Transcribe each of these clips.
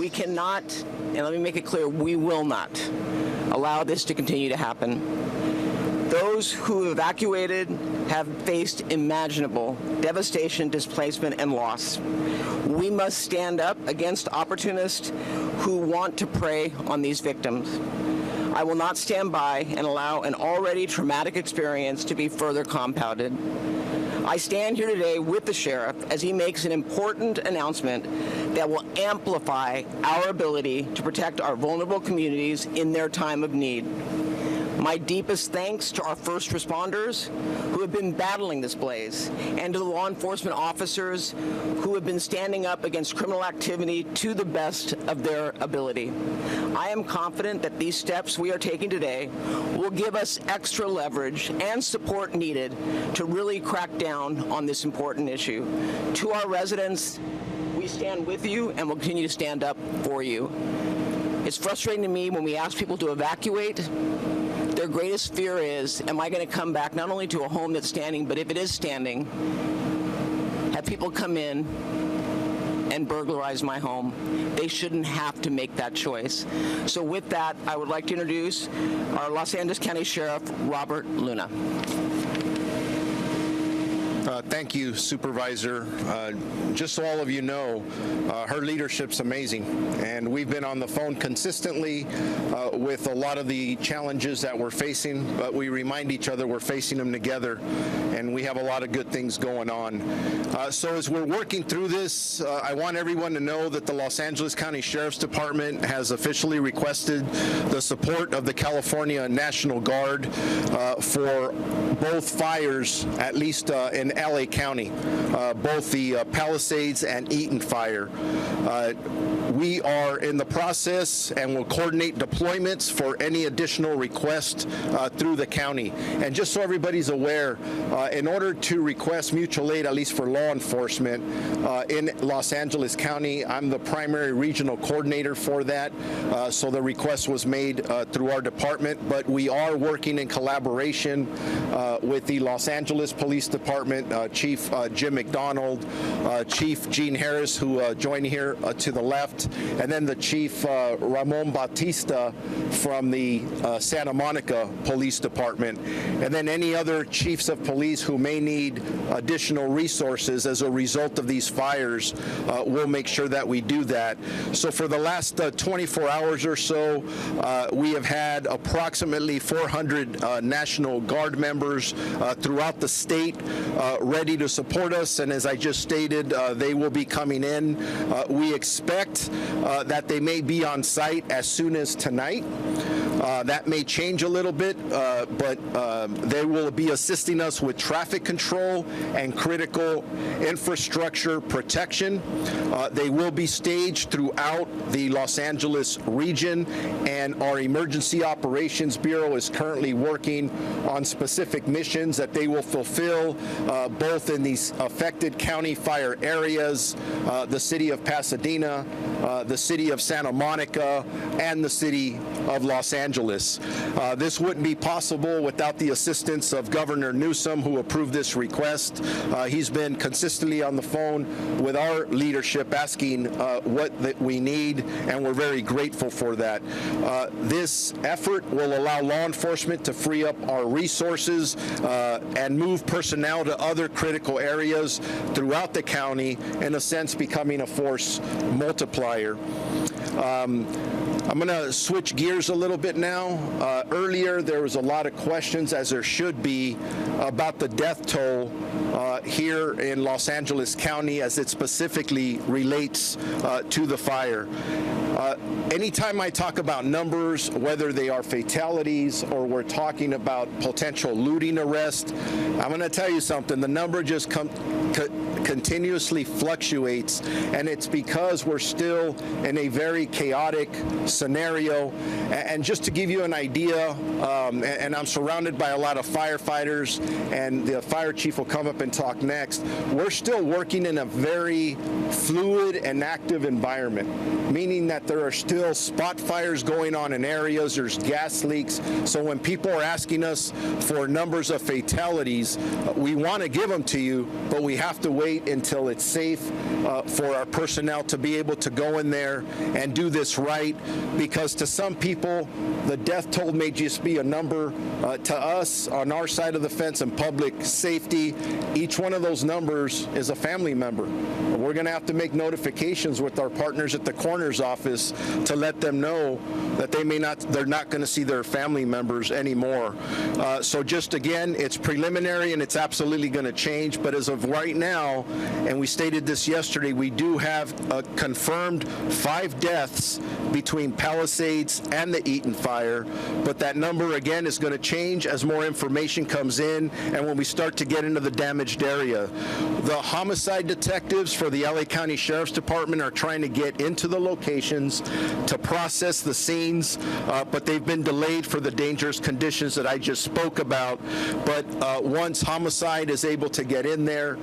We cannot, and let me make it clear, we will not allow this to continue to happen. Those who evacuated have faced imaginable devastation, displacement, and loss. We must stand up against opportunists who want to prey on these victims. I will not stand by and allow an already traumatic experience to be further compounded. I stand here today with the sheriff as he makes an important announcement that will amplify our ability to protect our vulnerable communities in their time of need. My deepest thanks to our first responders who have been battling this blaze, and to the law enforcement officers who have been standing up against criminal activity to the best of their ability. I am confident that these steps we are taking today will give us extra leverage and support needed to really crack down on this important issue. To our residents, we stand with you and will continue to stand up for you. It's frustrating to me when we ask people to evacuate. Their greatest fear is, am I going to come back not only to a home that's standing, but if it is standing, have people come in and burglarize my home? They shouldn't have to make that choice. So with that, I would like to introduce our Los Angeles County Sheriff, Robert Luna. Thank you, Supervisor. Just so all of you know, her leadership's amazing, and we've been on the phone consistently with a lot of the challenges that we're facing, but we remind each other we're facing them together, and we have a lot of good things going on. So as we're working through this, I want everyone to know that the Los Angeles County Sheriff's Department has officially requested the support of the California National Guard for both fires, at least in LA County, both the Palisades and Eaton fire. We are in the process and will coordinate deployments for any additional requests through the county. And just so everybody's aware, in order to request mutual aid, at least for law enforcement in Los Angeles County, I'm the primary regional coordinator for that. So the request was made through our department, but we are working in collaboration with the Los Angeles Police Department, Chief Jim McDonald, Chief Gene Harris, who joined here to the left, and then the Chief Ramon Bautista from the Santa Monica Police Department, and then any other chiefs of police who may need additional resources as a result of these fires. We'll make sure that we do that. So for the last 24 hours or so, we have had approximately 400 National Guard members throughout the state ready to support us, and as I just stated, they will be coming in. We expect that they may be on site as soon as tonight. That may change a little bit, but they will be assisting us with traffic control and critical infrastructure protection. They will be staged throughout the Los Angeles region, and our Emergency Operations Bureau is currently working on specific missions that they will fulfill both in these affected county fire areas, the city of Pasadena, the city of Santa Monica, and the city of Los Angeles. This wouldn't be possible without the assistance of Governor Newsom, who approved this request. He's been consistently on the phone with our leadership asking what we need, and we're very grateful for that. This effort will allow law enforcement to free up our resources and move personnel to other critical areas throughout the county, in a sense becoming a force multiplier. I'm going to switch gears a little bit now. Earlier, there was a lot of questions, as there should be, about the death toll here in Los Angeles County as it specifically relates to the fire. Anytime I talk about numbers, whether they are fatalities or we're talking about potential looting arrest, I'm going to tell you something. The number just continuously fluctuates, and it's because we're still in a very chaotic scenario. And just to give you an idea, and I'm surrounded by a lot of firefighters, and the fire chief will come up and talk next, we're still working in a very fluid and active environment, meaning that that there are still spot fires going on in areas, there's gas leaks. So when people are asking us for numbers of fatalities, we want to give them to you, but we have to wait until it's safe for our personnel to be able to go in there and do this right, because to some people, the death toll may just be a number. To us, on our side of the fence and public safety, each one of those numbers is a family member. We're going to have to make notifications with our partners at the coroner's office to let them know that they're not going to see their family members anymore. So just again, it's preliminary and it's absolutely going to change. But as of right now, and we stated this yesterday, we do have a confirmed 5 deaths between Palisades and the Eaton fire. But that number again is going to change as more information comes in and when we start to get into the damaged area. The homicide detectives for the LA County Sheriff's Department are trying to get into the locations to process the scenes, but they've been delayed for the dangerous conditions that I just spoke about. But once homicide is able to get in there,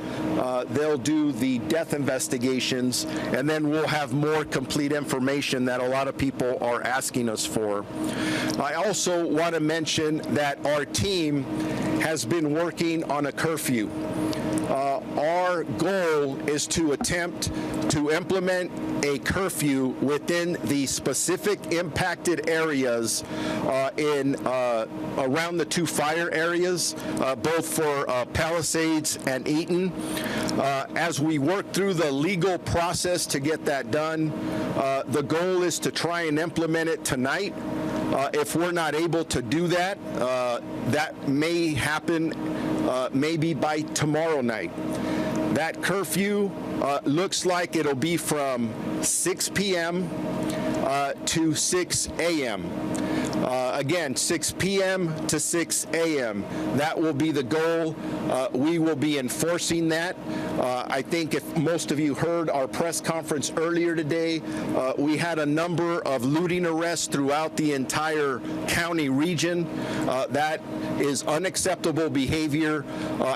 they'll do the death investigations, and then we'll have more complete information that a lot of people are asking us for. I also want to mention that our team has been working on a curfew. Our goal is to attempt to implement a curfew within the specific impacted areas around the 2 fire areas, both for Palisades and Eaton. As we work through the legal process to get that done, the goal is to try and implement it tonight. If we're not able to do that, that may happen maybe by tomorrow night. That curfew looks like it'll be from 6 p.m. To 6 a.m. Again, 6 p.m. to 6 a.m. That will be the goal. We will be enforcing that. I think if most of you heard our press conference earlier today, we had a number of looting arrests throughout the entire county region. That is unacceptable behavior.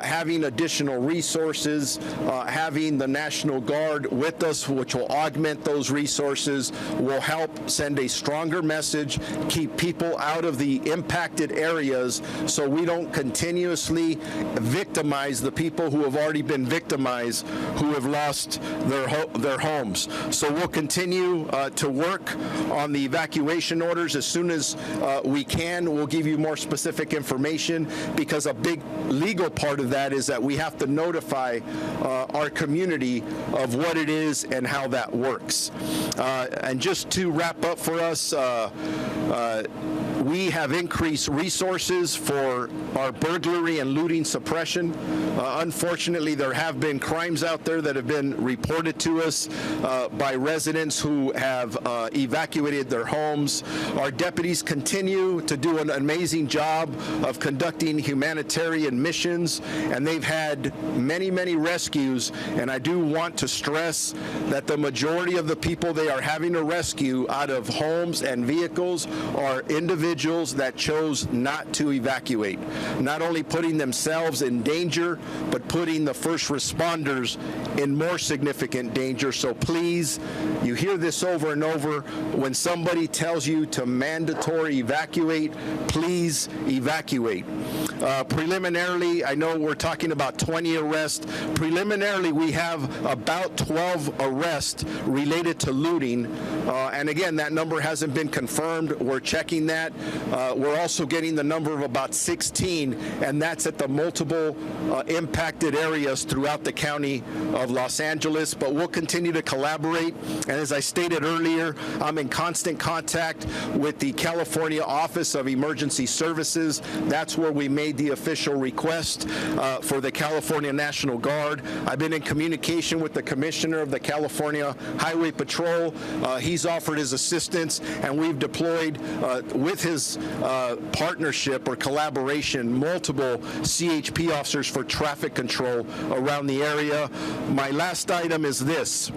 Having additional resources, having the National Guard with us, which will augment those resources, will help send a stronger message, keep people out of the impacted areas so we don't continuously victimize the people who have already been victimized, who have lost their homes. So we'll continue to work on the evacuation orders as soon as we can. We'll give you more specific information, because a big legal part of that is that we have to notify our community of what it is and how that works. And just to wrap up for us, we have increased resources for our burglary and looting suppression. Unfortunately, there have been crimes out there that have been reported to us by residents who have evacuated their homes. Our deputies continue to do an amazing job of conducting humanitarian missions, and they've had many, many rescues. And I do want to stress that the majority of the people they are having to rescue out of homes and vehicles are individuals that chose not to evacuate, not only putting themselves in danger, but putting the first responders in more significant danger. So please, you hear this over and over, when somebody tells you to mandatory evacuate, please evacuate. Preliminarily, I know we're talking about 20 arrests. Preliminarily, we have about 12 arrests related to looting. And again, that number hasn't been confirmed. We're checking that. We're also getting the number of about 16, and that's at the multiple impacted areas throughout the county of Los Angeles. But we'll continue to collaborate. And as I stated earlier, I'm in constant contact with the California Office of Emergency Services. That's where we made the official request for the California National Guard. I've been in communication with the Commissioner of the California Highway Patrol. He's offered his assistance, and we've deployed with his partnership or collaboration multiple CHP officers for traffic control around the area. My last item is this.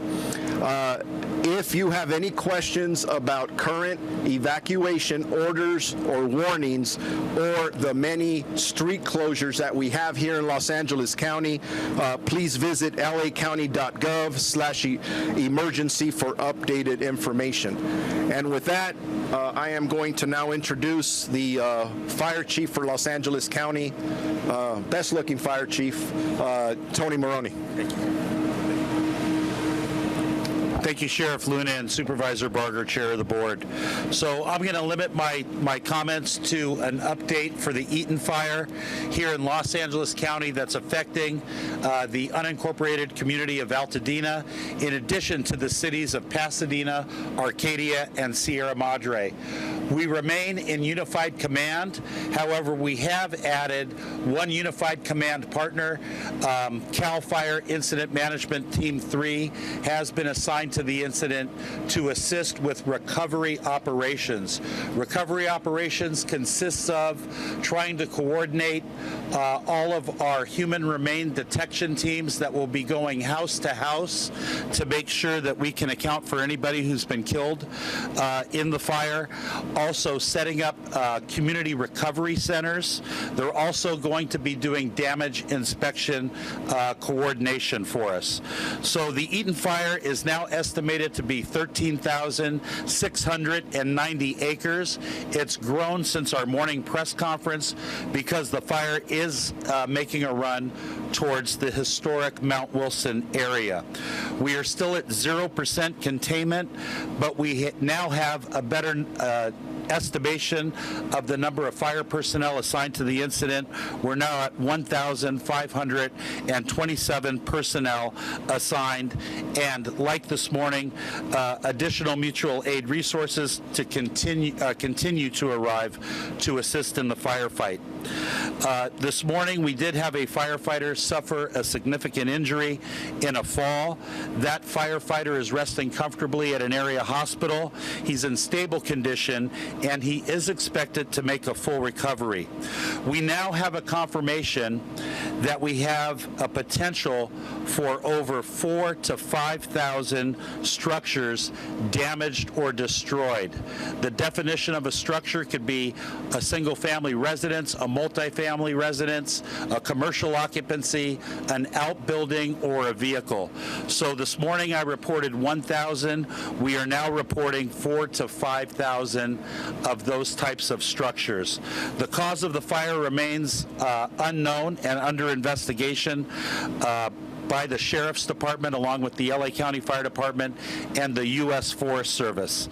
If you have any questions about current evacuation orders or warnings or the many street closures that we have here in Los Angeles County, please visit lacounty.gov/emergency for updated information. And with that, I am going to now introduce the fire chief for Los Angeles County, best looking fire chief, Tony Maroney. Thank you. Thank you, Sheriff Luna and Supervisor Barger, Chair of the Board. So I'm going to limit my comments to an update for the Eaton fire here in Los Angeles County that's affecting the unincorporated community of Altadena, in addition to the cities of Pasadena, Arcadia, and Sierra Madre. We remain in unified command. However, we have added one unified command partner. CAL FIRE Incident Management Team 3 has been assigned to the incident to assist with recovery operations. Recovery operations consists of trying to coordinate all of our human remain detection teams that will be going house to house to make sure that we can account for anybody who's been killed in the fire. Also setting up community recovery centers. They're also going to be doing damage inspection coordination for us. So the Eaton fire is now estimated to be 13,690 acres. It's grown since our morning press conference because the fire is making a run towards the historic Mount Wilson area. We are still at 0% containment, but we now have a better estimation of the number of fire personnel assigned to the incident. We're now at 1,527 personnel assigned, and like this morning, additional mutual aid resources to continue to arrive to assist in the firefight. This morning, we did have a firefighter suffer a significant injury in a fall. That firefighter is resting comfortably at an area hospital. He's in stable condition, and he is expected to make a full recovery. We now have a confirmation that we have a potential for over 4,000 to 5,000 structures damaged or destroyed. The definition of a structure could be a single-family residence, a multifamily residence, a commercial occupancy, an outbuilding, or a vehicle. So this morning I reported 1,000. We are now reporting 4,000 to 5,000 of those types of structures. The cause of the fire remains unknown and under investigation by the Sheriff's Department along with the LA County Fire Department and the U.S. Forest Service.